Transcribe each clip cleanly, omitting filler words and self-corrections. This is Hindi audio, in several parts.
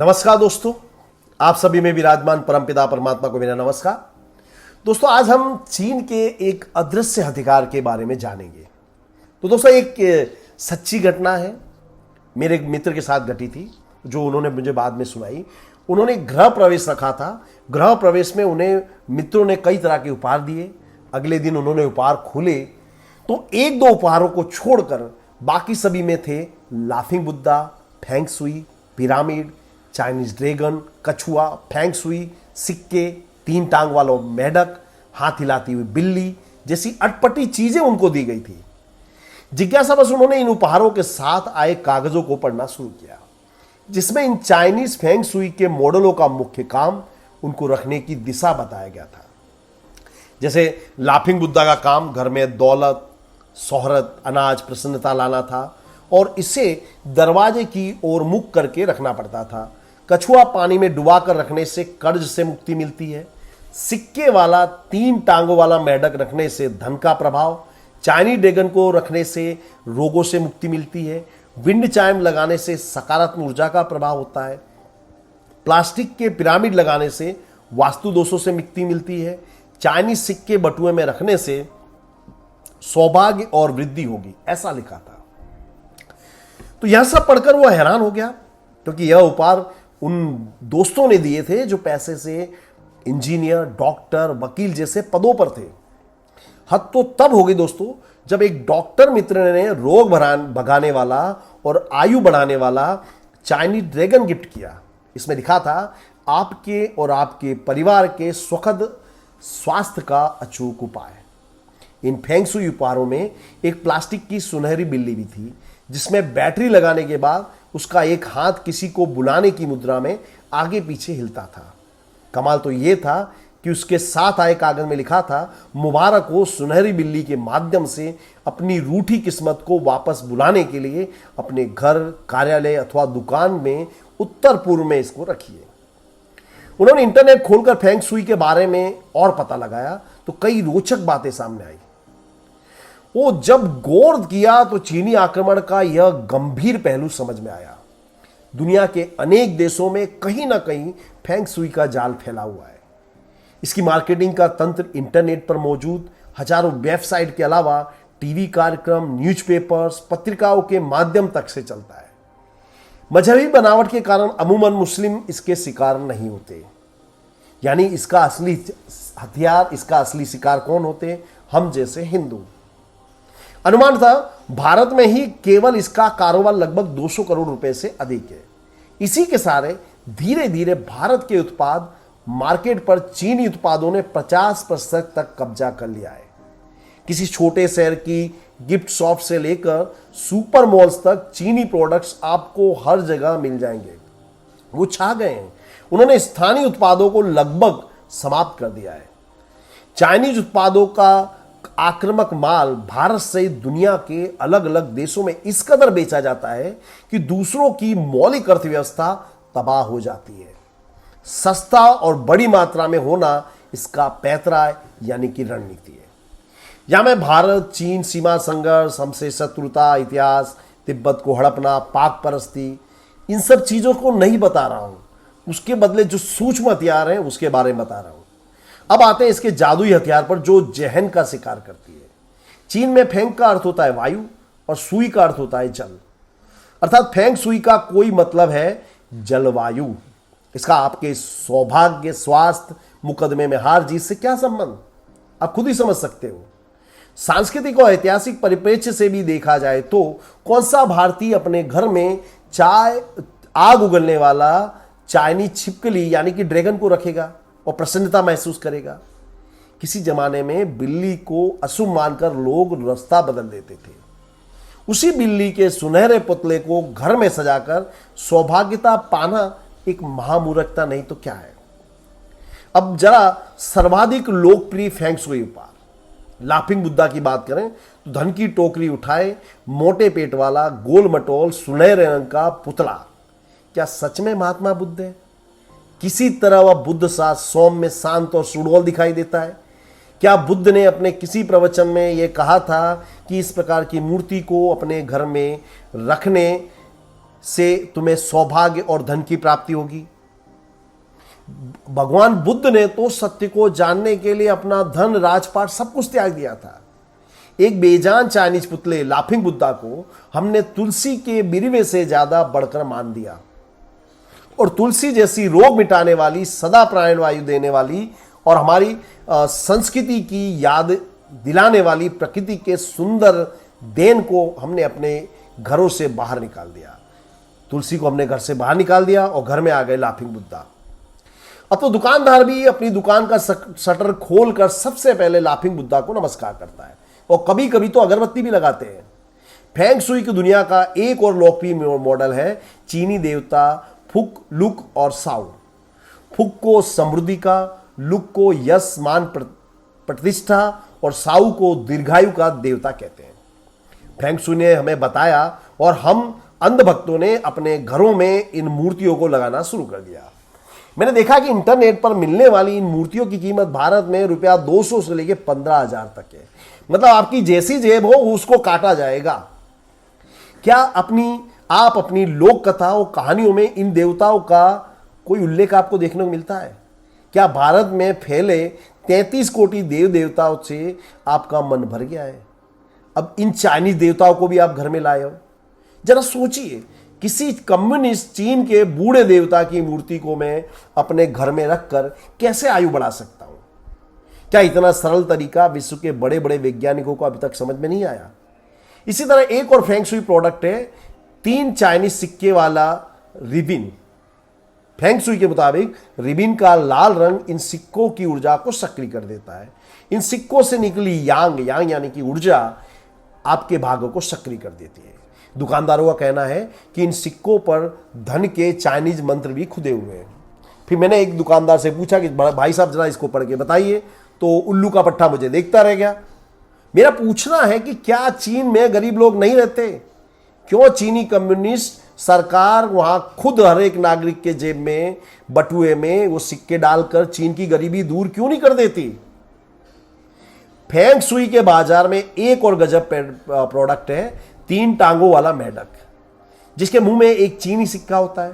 नमस्कार दोस्तों, आप सभी में विराजमान परमपिता परमात्मा को मेरा नमस्कार। दोस्तों, आज हम चीन के एक अदृश्य हथियार के बारे में जानेंगे। तो दोस्तों, एक सच्ची घटना है, मेरे एक मित्र के साथ घटी थी, जो उन्होंने मुझे बाद में सुनाई। उन्होंने गृह प्रवेश रखा था। गृह प्रवेश में उन्हें मित्रों ने कई तरह के उपहार दिए। अगले दिन उन्होंने उपहार खोले तो एक दो उपहारों को छोड़कर बाकी सभी में थे लाफिंग बुद्धा, फेंग सुई, पिरामिड, चाइनीज ड्रैगन, कछुआ, फेंग सुई, सिक्के, 3 टांग वाला मेढक, हाथ हिलाती हुई बिल्ली जैसी अटपटी चीजें उनको दी गई थी। जिज्ञासा बस उन्होंने इन उपहारों के साथ आए कागजों को पढ़ना शुरू किया, जिसमें इन चाइनीज फेंग सुई के मॉडलों का मुख्य काम उनको रखने की दिशा बताया गया था। जैसे लाफिंग बुद्धा का काम घर में दौलत, शोहरत, अनाज, प्रसन्नता लाना था और इसे दरवाजे की ओर मुख करके रखना पड़ता था। कछुआ पानी में डुबा कर रखने से कर्ज से मुक्ति मिलती है। सिक्के वाला 3 टांगों वाला मेढक रखने से धन का प्रभाव। चाइनीज ड्रैगन को रखने से रोगों से मुक्ति मिलती है। विंड चाइम लगाने से सकारात्मक ऊर्जा का प्रभाव होता है। प्लास्टिक के पिरामिड लगाने से वास्तु दोषों से मुक्ति मिलती है। चाइनीज सिक्के बटुए में रखने से सौभाग्य और वृद्धि होगी, ऐसा लिखा था। तो यह सब पढ़कर वो हैरान हो गया, क्योंकि यह उपहार उन दोस्तों ने दिए थे जो पैसे से इंजीनियर, डॉक्टर, वकील जैसे पदों पर थे। हद तो तब हो गई दोस्तों, जब एक डॉक्टर मित्र ने रोग भगाने वाला और आयु बढ़ाने वाला चाइनीज ड्रैगन गिफ्ट किया। इसमें लिखा था, आपके और आपके परिवार के सुखद स्वास्थ्य का अचूक उपाय। इन फेंग सुई उपहारों में एक प्लास्टिक की सुनहरी बिल्ली भी थी, जिसमें बैटरी लगाने के बाद उसका एक हाथ किसी को बुलाने की मुद्रा में आगे पीछे हिलता था। कमाल तो यह था कि उसके साथ आए कागज में लिखा था, मुबारक हो सुनहरी बिल्ली के माध्यम से अपनी रूठी किस्मत को वापस बुलाने के लिए अपने घर, कार्यालय अथवा दुकान में उत्तर पूर्व में इसको रखिए। उन्होंने इंटरनेट खोलकर फेंग सुई के बारे में और पता लगाया तो कई रोचक बातें सामने आई। वो जब गौर किया तो चीनी आक्रमण का यह गंभीर पहलू समझ में आया। दुनिया के अनेक देशों में कहीं ना कहीं फेंग सुई का जाल फैला हुआ है। इसकी मार्केटिंग का तंत्र इंटरनेट पर मौजूद हजारों वेबसाइट के अलावा टीवी कार्यक्रम, न्यूज़पेपर्स, पत्रिकाओं के माध्यम तक से चलता है। मजहबी बनावट के कारण अमूमन मुस्लिम इसके शिकार नहीं होते। यानी इसका असली हथियार, इसका असली शिकार कौन होते? हम जैसे हिंदू। अनुमान था भारत में ही केवल इसका कारोबार लगभग 200 करोड़ रुपए से अधिक है। इसी के सारे धीरे धीरे भारत के उत्पाद मार्केट पर चीनी उत्पादों ने 50% तक कब्जा कर लिया है। किसी छोटे शहर की गिफ्ट शॉप से लेकर सुपर मॉल्स तक चीनी प्रोडक्ट्स आपको हर जगह मिल जाएंगे। वो छा गए हैं। उन्होंने स्थानीय उत्पादों को लगभग समाप्त कर दिया है। चाइनीज उत्पादों का आक्रामक माल भारत सहित दुनिया के अलग अलग देशों में इस कदर बेचा जाता है कि दूसरों की मौलिक अर्थव्यवस्था तबाह हो जाती है। सस्ता और बड़ी मात्रा में होना इसका पैतरा यानी कि रणनीति है। या मैं भारत चीन सीमा संघर्ष, हमसे शत्रुता, इतिहास, तिब्बत को हड़पना, पाक परस्ती, इन सब चीजों को नहीं बता रहा हूं। उसके बदले जो सूक्ष्म हथियार हैं उसके बारे में बता रहा हूं। अब आते हैं इसके जादुई हथियार पर, जो जहन का शिकार करती है। चीन में फेंग का अर्थ होता है वायु और सुई का अर्थ होता है जल। अर्थात फेंग सुई का कोई मतलब है जलवायु। इसका आपके सौभाग्य, स्वास्थ्य, मुकदमे में हार जीत से क्या संबंध, आप खुद ही समझ सकते हो। सांस्कृतिक और ऐतिहासिक परिप्रेक्ष्य से भी देखा जाए तो कौन सा भारतीय अपने घर में आग उगलने वाला चाइनीज छिपकली यानी कि ड्रैगन को रखेगा और प्रसन्नता महसूस करेगा? किसी जमाने में बिल्ली को अशुभ मानकर लोग रास्ता बदल देते थे। उसी बिल्ली के सुनहरे पुतले को घर में सजाकर सौभाग्यता पाना एक महामूर्खता नहीं तो क्या है? अब जरा सर्वाधिक लोकप्रिय फेंग सुई उपहार लाफिंग बुद्धा की बात करें तो धन की टोकरी उठाए, मोटे पेट वाला, गोल मटोल, सुनहरे रंग का पुतला। क्या सच में महात्मा बुद्ध है? किसी तरह वह बुद्ध सा सौम्य, शांत और सुडौल दिखाई देता है। क्या बुद्ध ने अपने किसी प्रवचन में यह कहा था कि इस प्रकार की मूर्ति को अपने घर में रखने से तुम्हें सौभाग्य और धन की प्राप्ति होगी। भगवान बुद्ध ने तो सत्य को जानने के लिए अपना धन, राजपाट सब कुछ त्याग दिया था। एक बेजान चाइनीज पुतले लाफिंग बुद्धा को हमने तुलसी के बिरवे से ज्यादा बढ़कर मान दिया, और तुलसी जैसी रोग मिटाने वाली, सदा प्राण वायु देने वाली और हमारी संस्कृति की याद दिलाने वाली प्रकृति के सुंदर देन को हमने अपने घरों से बाहर निकाल दिया। तुलसी को हमने घर से बाहर निकाल दिया और घर में आ गए लाफिंग बुद्धा। अब तो दुकानदार भी अपनी दुकान का शटर खोलकर सबसे पहले लाफिंग बुद्धा को नमस्कार करता है, और कभी कभी तो अगरबत्ती भी लगाते हैं। फेंग शुई की दुनिया का एक और लोकप्रिय मॉडल है चीनी देवता फुक, लुक और साउ। फुक को समृद्धि का, लुक को यश, मान, प्रतिष्ठा और साउ को दीर्घायु का देवता कहते हैं। फेंग शुई ने हमें बताया और हम अंधभक्तों ने अपने घरों में इन मूर्तियों को लगाना शुरू कर दिया। मैंने देखा कि इंटरनेट पर मिलने वाली इन मूर्तियों की कीमत भारत में रुपया 200 से लेकर 15,000 तक है। मतलब आपकी जैसी जेब हो उसको काटा जाएगा। क्या आप अपनी लोक कथा और कहानियों में इन देवताओं का कोई उल्लेख आपको देखने को मिलता है? क्या भारत में फैले 33 कोटि देव देवताओं से आपका मन भर गया है? अब इन चाइनीज देवताओं को भी आप घर में लाए हो। जरा सोचिए, किसी कम्युनिस्ट चीन के बूढ़े देवता की मूर्ति को मैं अपने घर में रखकर कैसे आयु बढ़ा सकता हूं? क्या इतना सरल तरीका विश्व के बड़े बड़े वैज्ञानिकों को अभी तक समझ में नहीं आया? इसी तरह एक और फेंग शुई प्रोडक्ट है 3 चाइनीज सिक्के वाला रिबिन। फेंग शुई के मुताबिक रिबिन का लाल रंग इन सिक्कों की ऊर्जा को सक्रिय कर देता है। इन सिक्कों से निकली यांग यानी कि ऊर्जा आपके भाग्य को सक्रिय कर देती है। दुकानदारों का कहना है कि इन सिक्कों पर धन के चाइनीज मंत्र भी खुदे हुए हैं। फिर मैंने एक दुकानदार से पूछा कि भाई साहब जरा इसको पढ़ के बताइए, तो उल्लू का पट्टा मुझे देखता रह गया। मेरा पूछना है कि क्या चीन में गरीब लोग नहीं रहते? क्यों चीनी कम्युनिस्ट सरकार वहां खुद हर एक नागरिक के जेब में, बटुए में वो सिक्के डालकर चीन की गरीबी दूर क्यों नहीं कर देती? फेंग शुई के बाजार में एक और गजब प्रोडक्ट है 3 टांगों वाला मेढक, जिसके मुंह में एक चीनी सिक्का होता है।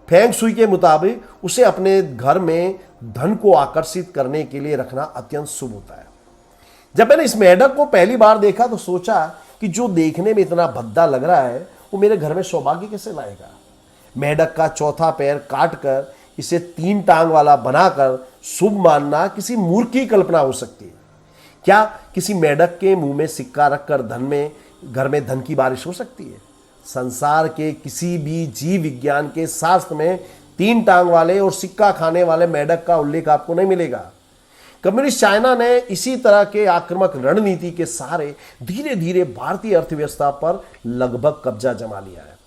फेंग शुई के मुताबिक उसे अपने घर में धन को आकर्षित करने के लिए रखना अत्यंत शुभ होता है। जब मैंने इस मेढक को पहली बार देखा तो सोचा कि जो देखने में इतना भद्दा लग रहा है वो मेरे घर में सौभाग्य कैसे लाएगा। मेढक का चौथा पैर काटकर इसे 3 टांग वाला बनाकर शुभ मानना किसी मूर्ख की कल्पना हो सकती है। क्या किसी मेढक के मुंह में सिक्का रखकर घर में धन की बारिश हो सकती है? संसार के किसी भी जीव विज्ञान के शास्त्र में 3 टांग वाले और सिक्का खाने वाले मेढक का उल्लेख आपको नहीं मिलेगा। कम्युनिस्ट चाइना ने इसी तरह के आक्रामक रणनीति के सहारे धीरे धीरे भारतीय अर्थव्यवस्था पर लगभग कब्जा जमा लिया है।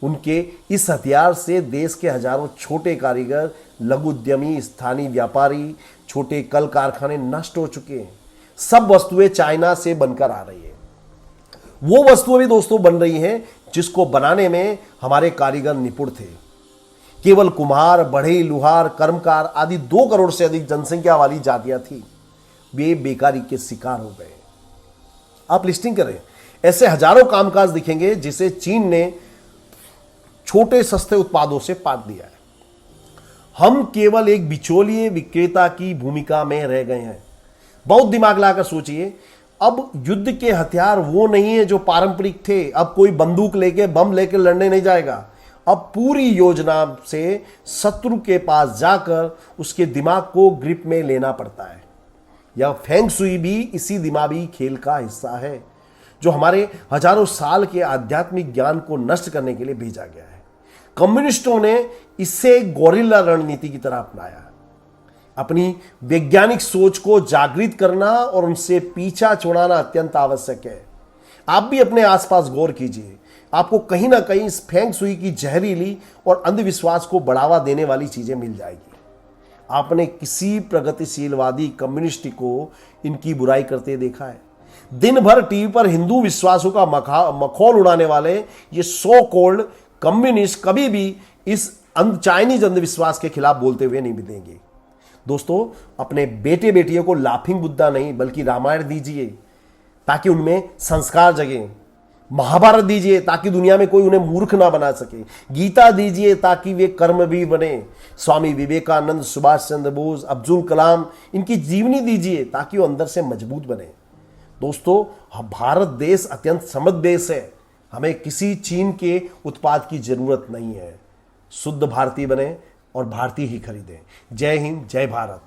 उनके इस हथियार से देश के हजारों छोटे कारीगर, लघु उद्यमी, स्थानीय व्यापारी, छोटे कल कारखाने नष्ट हो चुके हैं। सब वस्तुएं चाइना से बनकर आ रही है। वो वस्तुएं भी दोस्तों बन रही हैं जिसको बनाने में हमारे कारीगर निपुण थे। केवल कुम्हार, बढ़ई, लुहार, कर्मकार आदि 2 करोड़ से अधिक जनसंख्या वाली जातियां थी, वे बेकारी के शिकार हो गए। आप लिस्टिंग करें, ऐसे हजारों कामकाज दिखेंगे जिसे चीन ने छोटे सस्ते उत्पादों से पाट दिया है। हम केवल एक बिचौलिए विक्रेता की भूमिका में रह गए हैं। बहुत दिमाग लाकर सोचिए, अब युद्ध के हथियार वो नहीं है जो पारंपरिक थे। अब कोई बंदूक लेके, बम लेके लड़ने नहीं जाएगा। अब पूरी योजना से शत्रु के पास जाकर उसके दिमाग को ग्रिप में लेना पड़ता है। यह फेंग शुई भी इसी दिमागी खेल का हिस्सा है जो हमारे हजारों साल के आध्यात्मिक ज्ञान को नष्ट करने के लिए भेजा गया है। कम्युनिस्टों ने इसे गोरिल्ला रणनीति की तरह अपनाया। अपनी वैज्ञानिक सोच को जागृत करना और उनसे पीछा छुड़ाना अत्यंत आवश्यक है। आप भी अपने आसपास गौर कीजिए, आपको कहीं ना कहीं इस फेंग शुई की जहरीली और अंधविश्वास को बढ़ावा देने वाली चीजें मिल जाएगी। आपने किसी प्रगतिशीलवादी कम्युनिस्ट को इनकी बुराई करते देखा है? दिन भर टीवी पर हिंदू विश्वासों का मखौल उड़ाने वाले ये सो कॉल्ड कम्युनिस्ट कभी भी इस चाइनीज अंधविश्वास के खिलाफ बोलते हुए नहीं मिलेंगे। दोस्तों, अपने बेटे बेटियों को लाफिंग बुद्धा नहीं बल्कि रामायण दीजिए ताकि उनमें संस्कार जगे। महाभारत दीजिए ताकि दुनिया में कोई उन्हें मूर्ख ना बना सके। गीता दीजिए ताकि वे कर्म भी बने। स्वामी विवेकानंद, सुभाष चंद्र बोस, अब्दुल कलाम, इनकी जीवनी दीजिए ताकि वो अंदर से मजबूत बने। दोस्तों, भारत देश अत्यंत समृद्ध देश है। हमें किसी चीन के उत्पाद की जरूरत नहीं है। शुद्ध भारतीय बने और भारतीय ही खरीदें। जय हिंद, जय भारत।